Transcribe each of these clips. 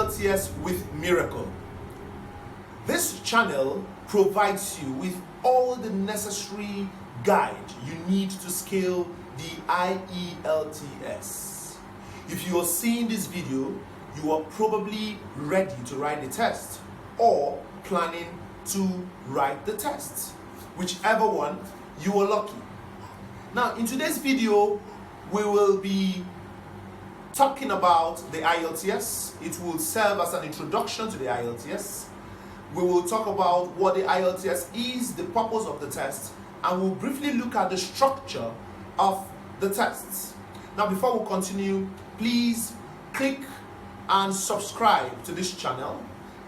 IELTS with Miracle. This channel provides you with all the necessary guide you need to scale the IELTS. If you are seeing this video, you are probably ready to write the test or planning to write the test. Whichever one, you are lucky. Now, in today's video, we will be talking about the IELTS. It will serve as an introduction to the IELTS. We will talk about what the IELTS is, the purpose of the test, and we'll briefly look at the structure of the tests. Now, before we continue, please click and subscribe to this channel.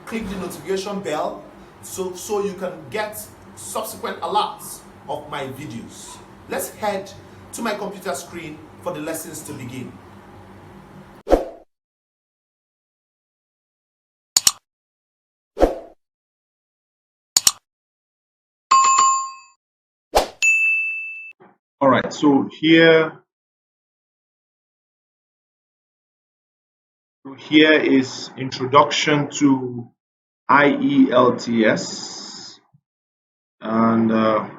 Click the notification bell so you can get subsequent alerts of my videos. Let's head to my computer screen for the lessons to begin. All right, so here is introduction to IELTS, and of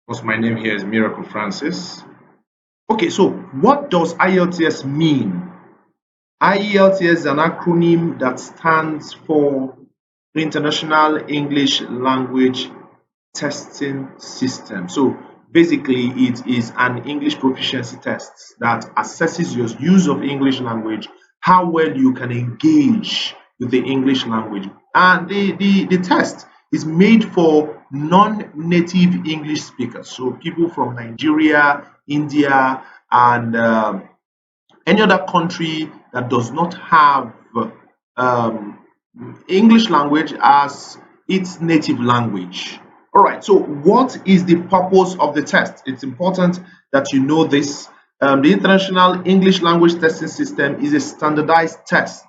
course my name here is Miracle Francis. Okay, so what does IELTS mean? IELTS is an acronym that stands for International English Language Testing System. So basically, it is an English proficiency test that assesses your use of English language, how well you can engage with the English language. And the test is made for non-native English speakers, so people from Nigeria, India, and any other country that does not have English language as its native language. All right, so what is the purpose of the test? It's important that you know this. The International English Language Testing System is a standardized test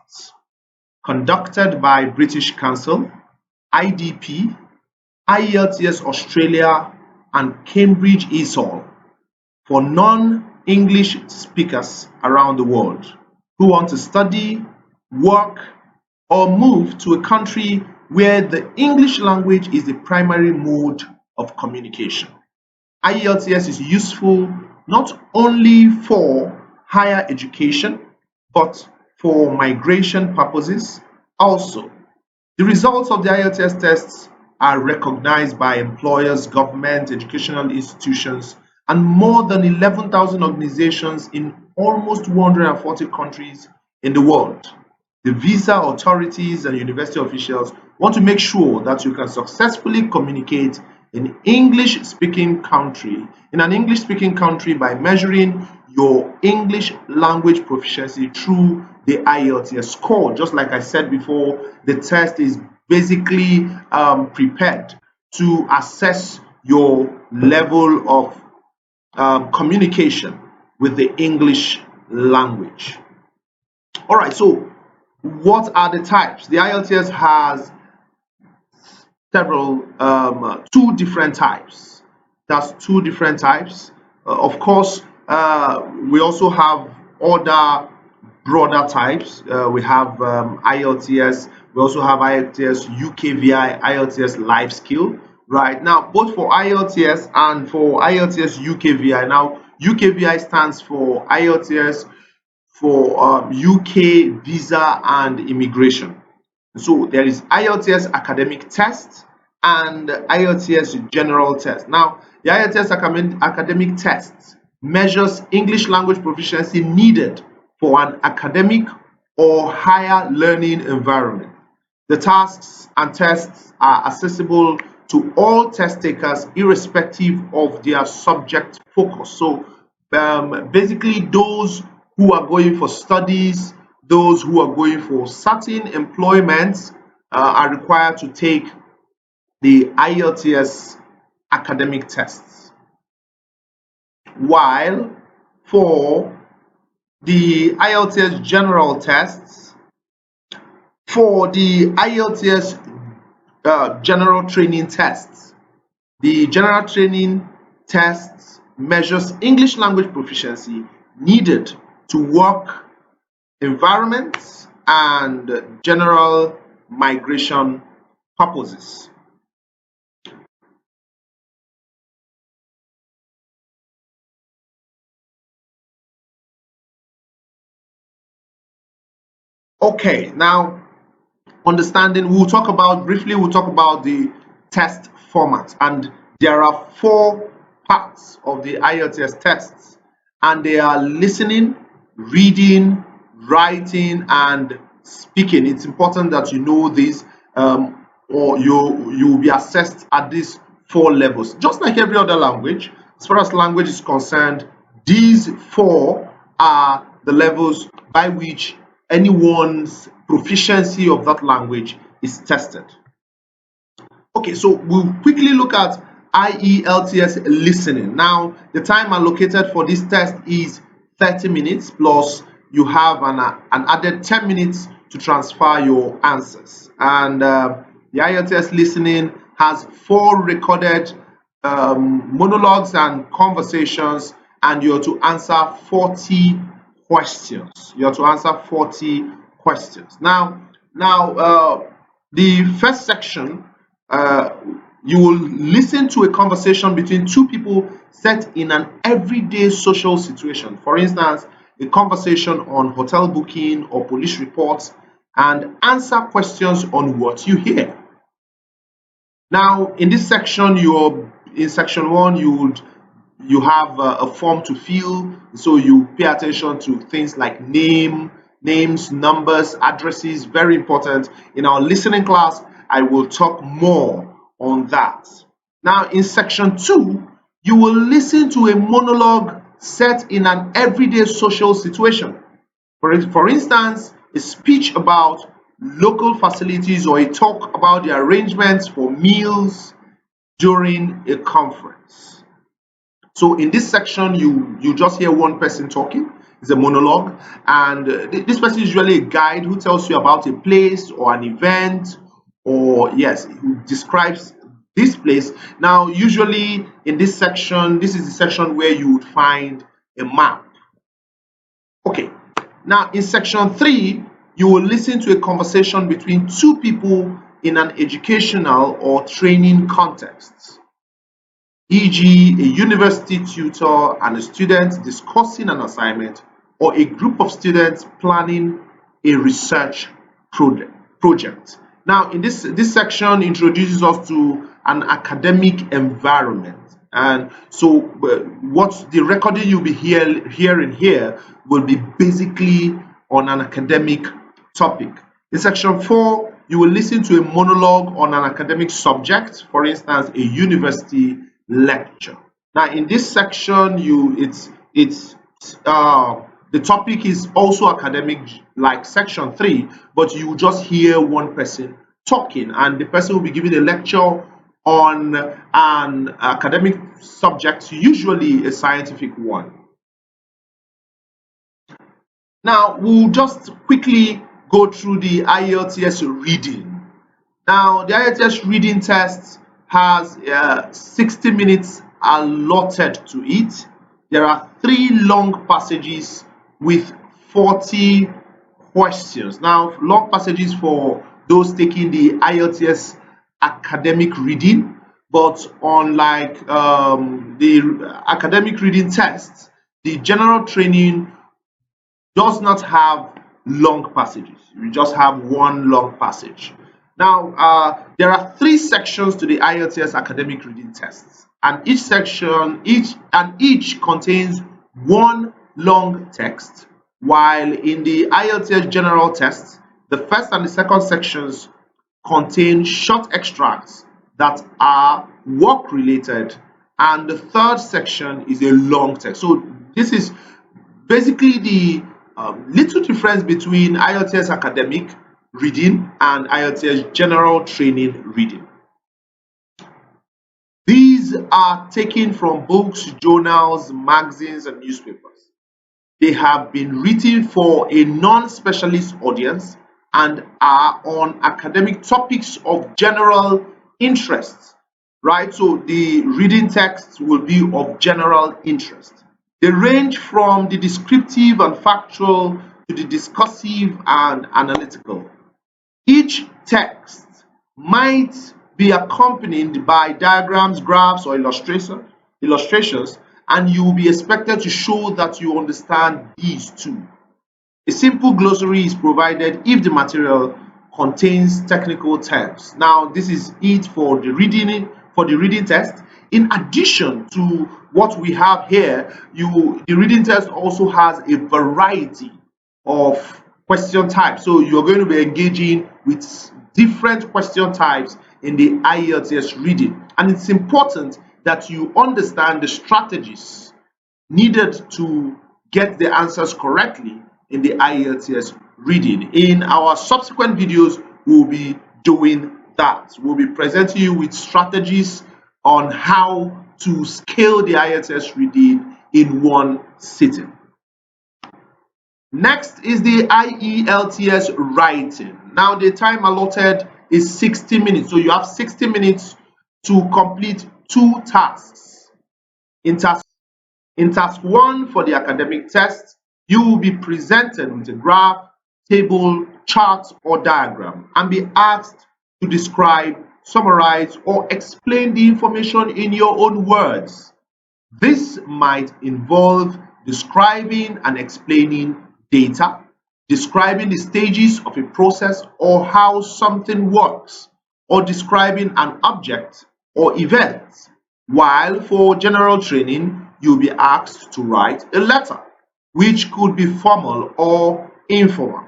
conducted by British Council, IDP, IELTS Australia, and Cambridge ESOL for non-English speakers around the world who want to study, work, or move to a country where the English language is the primary mode of communication. IELTS is useful not only for higher education, but for migration purposes also. The results of the IELTS tests are recognized by employers, government, educational institutions, and more than 11,000 organizations in almost 140 countries in the world. The visa authorities and university officials want to make sure that you can successfully communicate in an English-speaking country by measuring your English language proficiency through the IELTS score. Just like I said before, the test is basically prepared to assess your level of communication with the English language. All right, so what are the types? The IELTS has several, two different types. That's two different types. Of course, we also have other broader types. We have IELTS. We also have IELTS UKVI, IELTS Life Skill. Right now, both for IELTS and for IELTS UKVI. Now, UKVI stands for IELTS for UK visa and immigration. So there is IELTS academic test and IELTS general test. Now, the IELTS academic test measures English language proficiency needed for an academic or higher learning environment. The tasks and tests are accessible to all test takers irrespective of their subject focus. So basically, those who are going for studies, those who are going for certain employments are required to take the IELTS academic tests. While for the IELTS general tests, for the IELTS general training tests, the general training tests measures English language proficiency needed to work environments and general migration purposes. Okay, now understanding, we'll talk about the test format, and there are four parts of the IELTS tests, and they are listening, reading, writing, and speaking. It's important that you know this, or you will be assessed at these four levels, just like every other language. As far as language is concerned, these four are the levels by which anyone's proficiency of that language is tested. Okay, so we'll quickly look at IELTS listening. Now, the time allocated for this test is 30 minutes, plus you have an added 10 minutes to transfer your answers. And the IELTS listening has 4 recorded monologues and conversations, and you're to answer 40 questions. You have to answer 40 questions. Now, the first section, you will listen to a conversation between two people set in an everyday social situation. For instance, a conversation on hotel booking or police reports, and answer questions on what you hear. Now, in this section, in section 1, you have a form to fill, so you pay attention to things like names, numbers, addresses. Very important. In our listening class, I will talk more on that. Now, in section 2, you will listen to a monologue set in an everyday social situation. For instance, a speech about local facilities, or a talk about the arrangements for meals during a conference. So in this section, you just hear one person talking. It's a monologue, and this person is usually a guide who tells you about a place or an event, or yes, who describes this place. Now, usually in this section, this is the section where you would find a map. Okay, now in section 3, you will listen to a conversation between two people in an educational or training context, e.g., a university tutor and a student discussing an assignment, or a group of students planning a research project. Now, in this section introduces us to an academic environment, and so what the recording you'll be hearing here will be basically on an academic topic. In section 4, you will listen to a monologue on an academic subject, for instance, a university lecture. Now, in this section, the topic is also academic, like section 3, but you just hear one person talking, and the person will be giving a lecture on an academic subject, usually a scientific one. Now, we'll just quickly go through the IELTS reading. Now, the IELTS reading test has 60 minutes allotted to it. There are 3 long passages with 40 questions. Now, long passages for those taking the IELTS academic reading, but unlike the academic reading tests, the general training does not have long passages. You just have one long passage. Now, there are 3 sections to the IELTS academic reading tests, and each contains one long text, while in the IELTS general test, the first and the second sections contain short extracts that are work related, and the third section is a long text. So this is basically the little difference between IELTS academic reading and IELTS general training reading. These are taken from books, journals, magazines, and newspapers. They have been written for a non-specialist audience and are on academic topics of general interest, right? So the reading text will be of general interest. They range from the descriptive and factual to the discursive and analytical. Each text might be accompanied by diagrams, graphs, or illustrations, and you will be expected to show that you understand these too. A simple glossary is provided if the material contains technical terms. Now, this is it for the reading test. In addition to what we have here, the reading test also has a variety of question types. So you're going to be engaging with different question types in the IELTS reading. And it's important that you understand the strategies needed to get the answers correctly in the IELTS reading. In our subsequent videos, we'll be doing that. We'll be presenting you with strategies on how to scale the IELTS reading in one sitting. Next is the IELTS writing. Now, the time allotted is 60 minutes. So you have 60 minutes to complete 2 tasks. In task 1 for the academic test, you will be presented with a graph, table, chart, or diagram and be asked to describe, summarize, or explain the information in your own words. This might involve describing and explaining data, describing the stages of a process or how something works, or describing an object or event. While for general training, you'll be asked to write a letter, which could be formal or informal.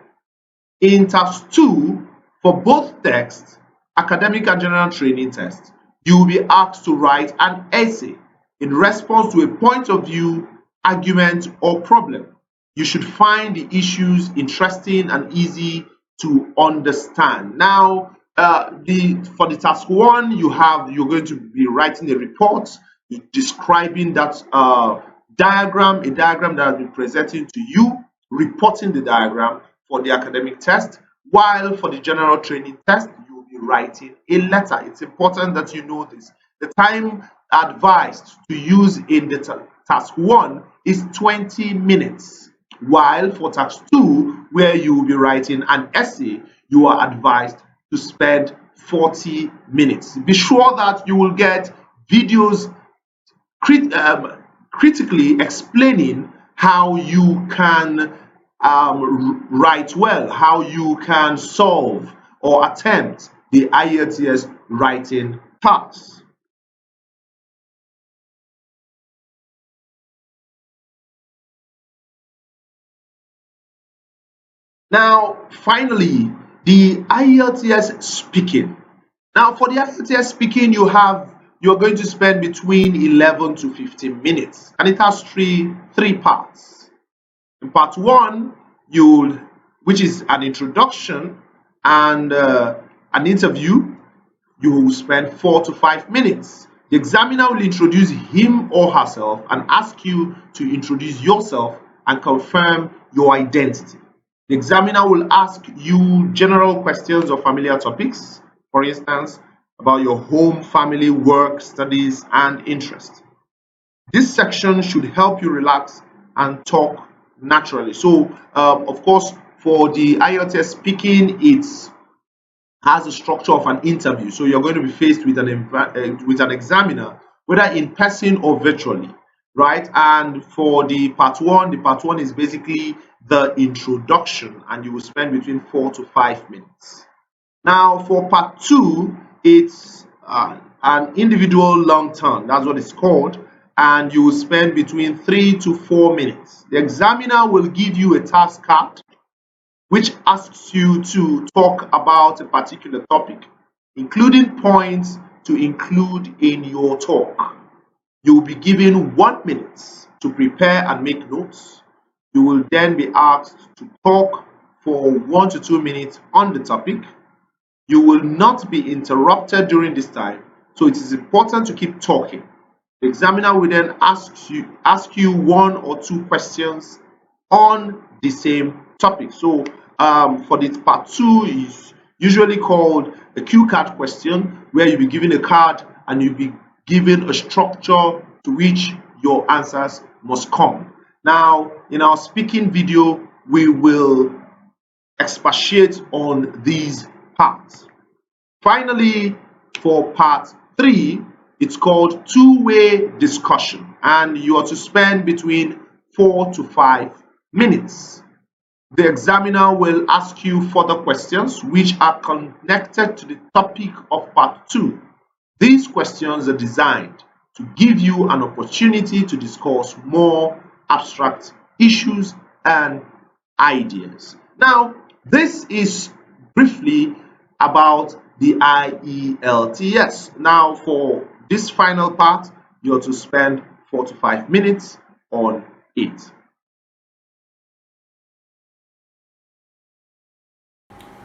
In task 2, for both texts, academic and general training tests, you will be asked to write an essay in response to a point of view, argument, or problem. You should find the issues interesting and easy to understand. Now, for the task 1, you're going to be writing a report describing that diagram, a diagram that has been presented to you, reporting the diagram for the academic test, while for the general training test, you will be writing a letter. It's important that you know this. The time advised to use in the task 1 is 20 minutes, while for task 2, where you will be writing an essay, you are advised to spend 40 minutes. Be sure that you will get videos critically explaining how you can write well, how you can solve or attempt the IELTS writing tasks. Now, finally, the IELTS speaking. Now, for the IELTS speaking, you're going to spend between 11 to 15 minutes, and it has three parts. In part 1, which is an introduction and an interview, you will spend 4 to 5 minutes. The examiner will introduce him or herself and ask you to introduce yourself and confirm your identity. The examiner will ask you general questions of familiar topics, for instance, about your home, family, work, studies, and interests. This section should help you relax and talk naturally. So, of course, for the IELTS speaking, it has a structure of an interview. So you're going to be faced with an examiner, whether in person or virtually, right? And for the part 1 is basically the introduction, and you will spend between 4 to 5 minutes. Now, for part 2, it's an individual long term. That's what it's called. And you will spend between 3 to 4 minutes. The examiner will give you a task card which asks you to talk about a particular topic, including points to include in your talk. You will be given 1 minute to prepare and make notes. You will then be asked to talk for 1 to 2 minutes on the topic. You will not be interrupted during this time, so it is important to keep talking. The examiner will then ask you 1 or 2 questions on the same topic. So for the part 2 is usually called a cue card question, where you'll be given a card and you'll be given a structure to which your answers must come. Now, in our speaking video, we will expatiate on these parts. Finally, for part 3, it's called two-way discussion, and you are to spend between 4 to 5 minutes. The examiner will ask you further questions which are connected to the topic of part 2. These questions are designed to give you an opportunity to discuss more abstract issues and ideas. Now, this is briefly about the IELTS. Now, for this final part, you're to spend 4 to 5 minutes on it.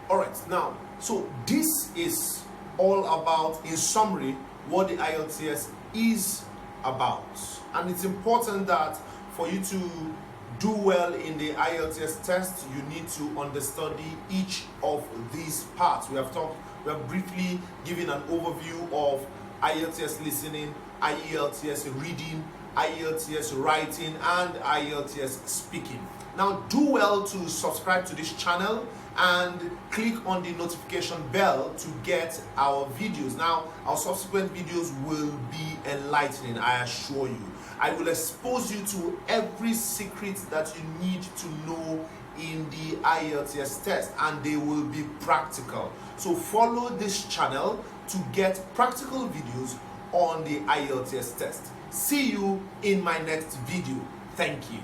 Alright, now, so this is all about, in summary, what the IELTS is about. And it's important that for you to do well in the IELTS test, you need to understudy each of these parts. We have briefly given an overview of IELTS Listening, IELTS Reading, IELTS Writing, and IELTS Speaking. Now, do well to subscribe to this channel and click on the notification bell to get our videos. Now, our subsequent videos will be enlightening, I assure you. I will expose you to every secret that you need to know in the IELTS test, and they will be practical. So follow this channel to get practical videos on the IELTS test. See you in my next video. Thank you.